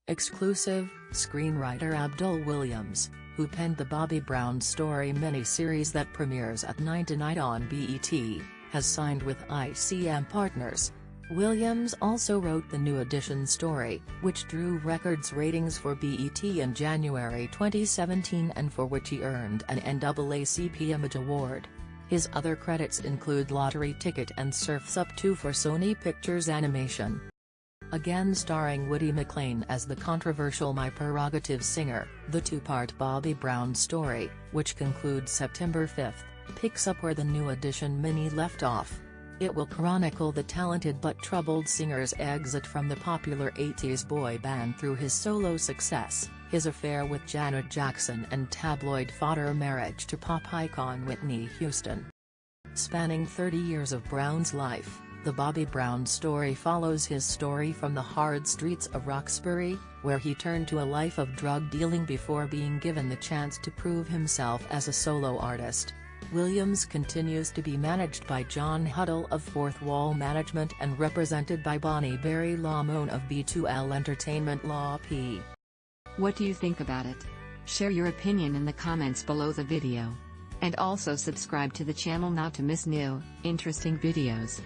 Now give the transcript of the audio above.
Exclusive, screenwriter Abdul Williams, who penned the Bobby Brown story miniseries that premieres at 9 tonight on BET, has signed with ICM Partners. Williams also wrote the New Edition story, which drew records ratings for BET in January 2017 and for which he earned an NAACP Image Award. His other credits include Lottery Ticket and Surf's Up 2 for Sony Pictures Animation. Again starring Woody McLean as the controversial My Prerogative singer, the two-part Bobby Brown story, which concludes September 5, picks up where the New Edition mini left off. It will chronicle the talented but troubled singer's exit from the popular 80s boy band through his solo success, his affair with Janet Jackson and tabloid fodder marriage to pop icon Whitney Houston. Spanning 30 years of Brown's life, the Bobby Brown story follows his story from the hard streets of Roxbury, where he turned to a life of drug dealing before being given the chance to prove himself as a solo artist. Williams continues to be managed by John Huddle of Fourth Wall Management and represented by Bonnie Barry Lamone of B2L Entertainment Law P. What do you think about it? Share your opinion in the comments below the video. And also subscribe to the channel not to miss new, interesting videos.